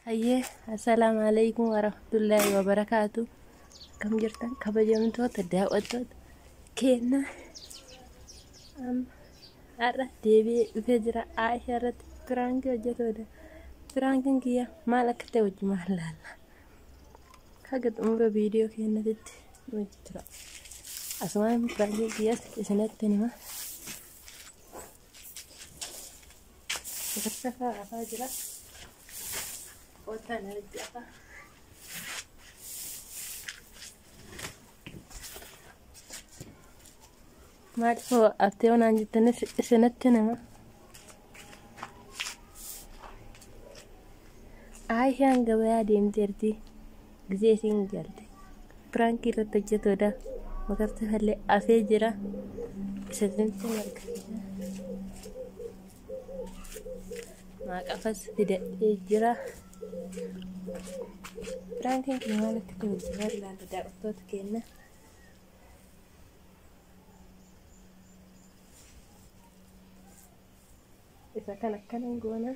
Hayyee assalamu alaikum warahmatullahi wabarakatuh. Kam jirtan kabajamtoota daawwattoota keenya har'a deebi'ee dhufee jira Aishaa irratti firaankii hojjetoodha. Firaankiin kiyya maal akka ta'e wajji maal laalla. Haga xumura viidiyoo keenyatti wajji tura. Asumaan firaankiin kiyyas isinatti nima. Sagantaa afaa jira. Otaan argi apa? Maal aftee onaan jettanis isinatti nima. Aishaan gabayaa deemteerti. Gisee isiin galte. Firaankii irratti hojjetoodha. Makarta illee afee jira. Isinitti marga. Maaqafas fidadhee jira. Firaankii kun maal akka ta'e wajji maal laalla daawwattoota keenya. Isa kan akkanan goona.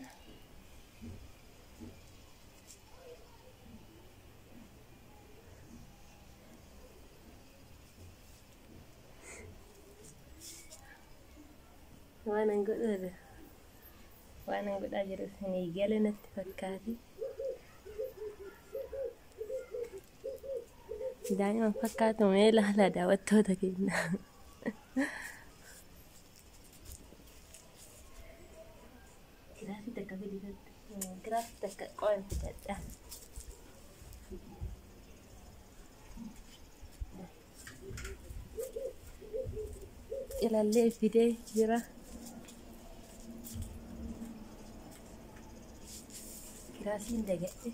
Waan an godhudha. Waan an godhaa jiru isinii gala natti fakkaate. Daa'imman fakkaatu mee ilaala daawwattoota keenya. Giraafii takka qo'an fidadha. Ilallee fidee jira. Giraasiin dagadhe.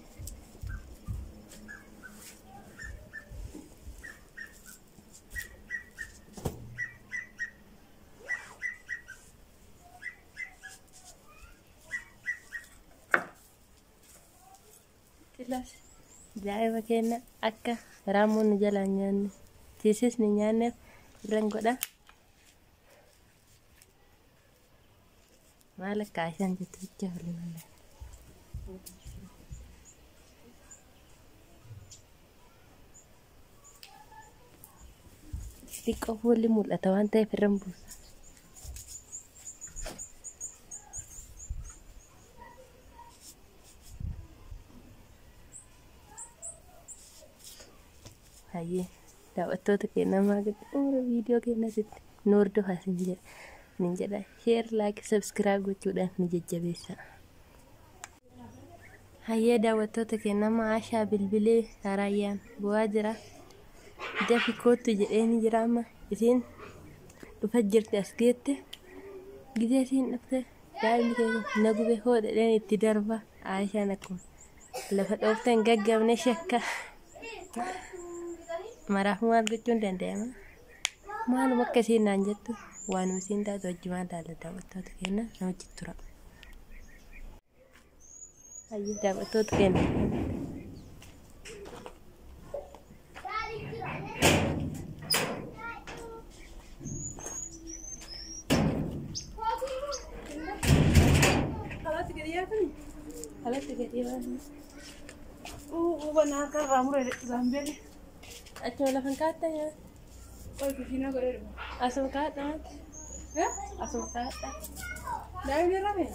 Daa'ima keenya akka raammoon nu jalaan nyaanne tiisis ni nyaanneef irraan godha. Maal akka Aishaan jettu jecha waliin xiqqoo fuulli mul'ata waan ta'eef irraan buusa. Hayyee daawwattoota keenya maatii xumura viidiyoo keenyatti nu hordofaa isin jedha. Sheer, laayik, sabskiraayib gochuudhaan nu jajjabeessa. Hayyee daawwattoota keenya Aishaa bilbilee Saraayyaan bu'aa jira. Dafi kootu jedhee jira amma isiin dhufa jirti as geette. Gisee isiin dhufte daa'imni keenya na gube hoo dhedheen itti darba. Aishaan akkuma lafa dhoofteen gaggabne shakka. Maraaf maal gochuun danda'ama? Maaluma akka isiin naan jettu waanuma isiin taatu wajji maal laalla daawwattoota keenya namichi tura. Hayyee daawwattoota keenya. Alatti gadi yaafani. Banaa kan raamure Zambiyaan. Achuma lafan kaa'atta yaa. Oi kushina godhe. Asuma kaa'adha maati? Asuma kaa'adha. Daa'imni rafe.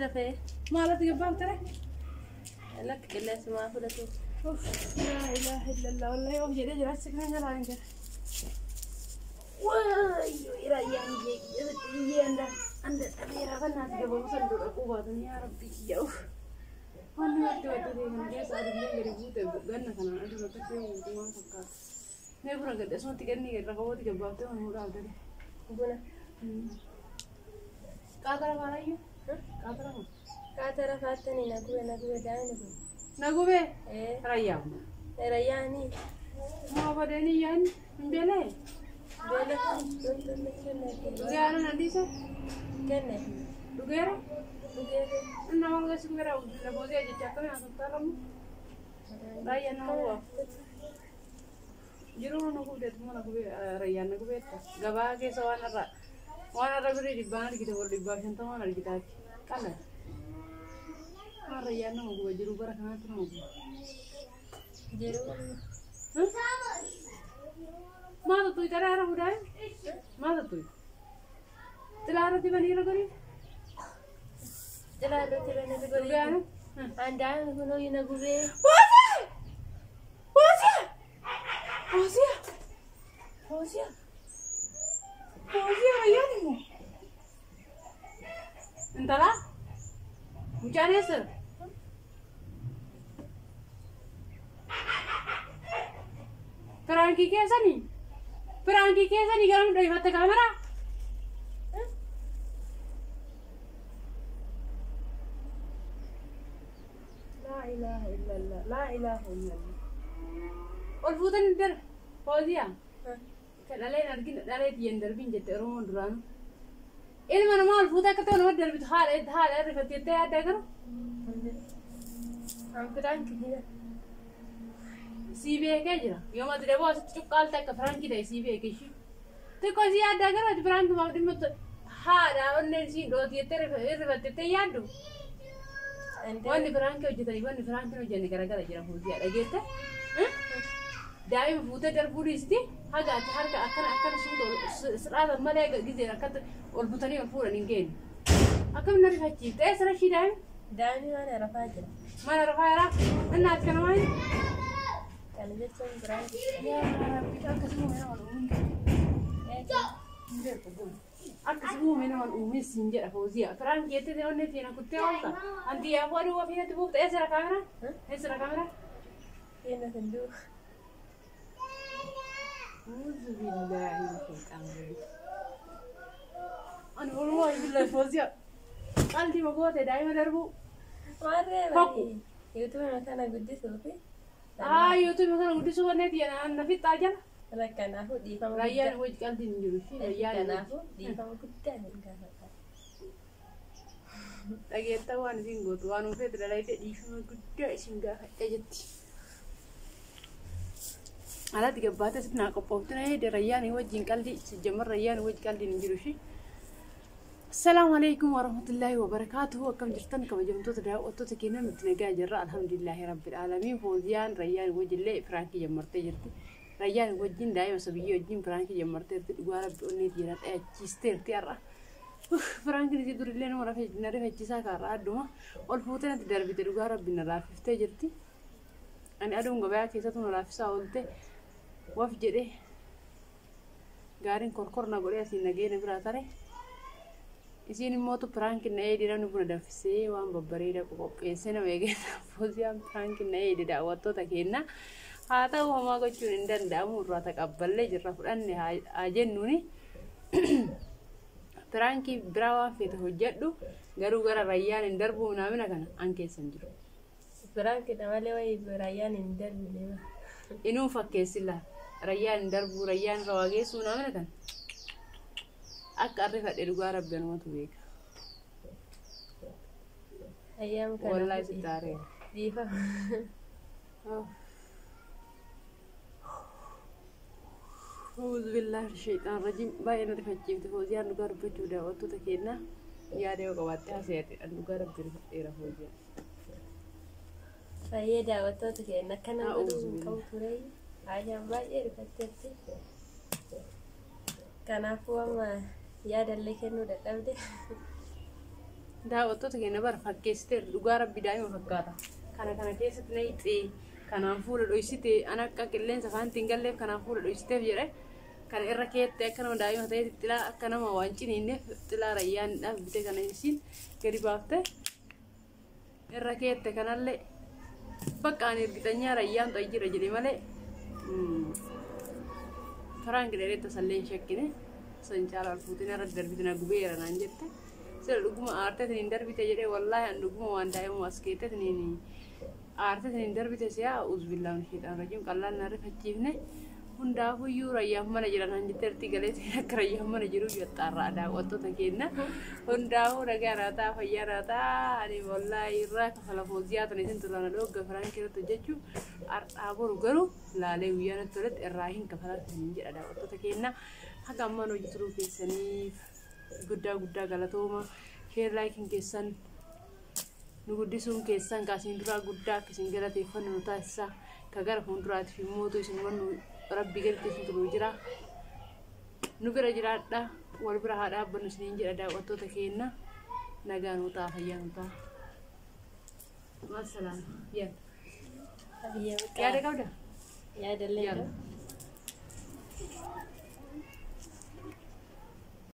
Rafee. Maalatti gabbaan ture? Lakki qilleensuma fudhatu. Laa ilaaha illallah wallahi of jedhee jiraachisa kana jalaa hin jira. Wayyoo irayyaan iyyee anda dhabeeraa kan naati gabamu san dura qubaatan yaa rabbi iyyaa'u. Wanni wanti kan keessa adillee gadi buute ganna kanaan aduu akka ta'e waan fakkaatu. Mee buna gadda asumatti ganni gadi rafawooti gabbaaftee waan muudhaaf dale. Buna. Qaatara maalayyuu? Qaatara maa? Qaatara faattanii nagube daa'imni kun. Nagube? Rayyaa. Rayyaanii. Maa badeeni yaani hin beelee? Beela kan tuntun kenne. Dhugee aannan adiisa? Kenne. Dhugeera? Dhugeera. Nama ngasii gara lafootee jecha akkamii asirraa qabu? Raayyaa nama bu'aa. Jiruu nu gubdeetu mana gubee rayyaan na gubeetta. Gabaa keessa waan irra birrii dhibbaan argite wal dhibbaa 50 argitaati. Qala. Rayyaan nama guba jiru bara kanatti nama guba. Jiru. Maal tuh cara arah udah? Maal tuh? Telara di mana lagi? Telara di mana lagi? Anda kuno ina gube. Fausia, Rayyaan mu. Entahlah. Mencari sir. Perangki kesa nih kalau dari mata kamera. La ilaha illallah. Olfutan der, Fausia. Kadalai nargi dalai tiyan darbin jette Oromoo duraan. Ilma namaa olfuutaa akka ta'u nama darbitu haala rifattee adda garu. Franki dia. Si beekee jira. Yoo mati dhaboo asitti cuqqaalta akka Firankii ta'e si beekee shi. Xiqqoo si adda gara ati Firankii maaf dhimma haadha onneen si dhooti jettee rifattee yaaddu. Wanni Firankii hojjetanii wanni Firankii hojjenne garagara jira fuutii dhageette. Daa'ima fuutee darbuu dhiisti haga ati harka akkana suuta sirraatan malee gizeen akkatti ol butanii ol fuudhan hin geenye. Akkam na rifachiifte eessa rashii daa'ima? Daa'imni mana rafaa jira. Mana rafaa jira? Innaati kana maali? Kana jechuun Firankii. Yaa Rabbi akkasuma mana wal akkasuma mana wal uumis hin jedha Fauziyaa. Firankii jettee onnee fiina kuttee oolta. Anti yaa fuudhuu waa fiinatti buufte eessa kaamera? Eessa kaamera? Fiina sanduu. أعوذ بالله من الشيطان الرجيم. أنا والله بالله فوزيا قلبي مقوته دائما دربو. مرة يوتيوب مثلا قدي سوفي. يوتيوب مثلا قدي سوفي نتي أنا في تاجر. لك أنا هو دي فما. ريان وجه قلبي نجروشي ريان. أنا هو دي فما كنت أنا كذا. لكن توان سينغوت وانو في تلاقي دي فما كنت سينغا أجتي. على تجبات سبنا قبوتنا هي ريان وجه قلبي سجمر ريان وجه قلبي نجروشي. السلام عليكم ورحمة الله وبركاته وكم جرتن كم جمتو تدا وتو تكينا متنجا جرا الحمد لله رب العالمين فوزيان ريان وجه اللي فرانكي جمرتي جرتي ريان وجين دايما سبيي وجين فرانكي جمرتي دوارا بوني ديرات تشيستر تيارا فرانكي دي دور لين ورا في نري تشيسا كارا ادوما والفوتنا تدربي دوارا بنرا فيفتي جرتي انا ادوم غبا كيساتو رافسا ولته وفجدي غارين كوركورنا غوريا سينغين براتاري isin moto prank na edi ranu buna dafise wan babbarida ko pensena wege Fauziyan prank na edi da watto ta kenna hata homa go chunin dan da mu rata qabballe jirra fudanne ajennuni prank brawa fete hojjaddu garu gara Rayyaan darbu na mina kana anke sanjiru prank da wale way Rayyaan darbu ne ba inu fakkesilla Rayyaan darbu Rayyaan rawage suna mina kana akka arrifa de duga rabben watu beka ayyam kana wallahi sitare difa أعوذ بالله من الشيطان الرجيم باين رفجيت Fauziyan duga rabbetu da watu takenna ya de qawatti hasiyati duga rabbi era Fauziyan fayyada watu takenna kana gudu kam turai ayyam baay'ee rifattatti kanaafuu amma yaadalle kennuu dadhabde daawwattoota keenya bara fakkeessite dhugaa rabbi daa'ima fakkaata kana keessatti na hixee kanaan fuula dhoysite ana akka qilleensa faantiin galleef kanaan fuula dhoysiteef jedhe kana irra keette akka nama daa'ima ta'e xilaa akka nama waan ciniinneef xilaa Rayyaan dhaabbite kana isiin gadi baafte irra keette kanallee bakka ani ergitanyaa Rayyaan ta'e jira jedhe malee فرانك ديرت تسلين شكله سنجار الفوتين رد دربتنا قبيرة نانجت سر لقمة آرتة تندر بتجري والله عند لقمة وانتهي ماسكته تنيني آرتة تندر بتسيا أعوذ بالله من الشيطان الرجيم قال نعرف هالجيفنا هندا هو يورا يوم ما نجرا نانجت ترتيجلت هكرا يوم ما نجرو يطارا دا واتو تكينا هندا هو رجع راتا فيا راتا أني والله يراك فلا فوزيات نسين ترانا لوج فرانك كده تججو أبو رجلو لا ليه ويانا تولد الراهين كفلا تنجر دا واتو تكينا هكذا ما نجترو في سنيف قدا قلتوما شير لايكين كيسان nu guddisuun keessan kaasiin duraa guddaa akkasiin galateeffannu taasisaa ka gara fuulduraatiif immoo isin wannu rabbi galteessin turu jira nu bira jiraadha wal bira haa dhaabbannu isiniin jedha daawwattoota keenya nagaan utaa fayyaan utaa maasalaam yaada qabda yaada illee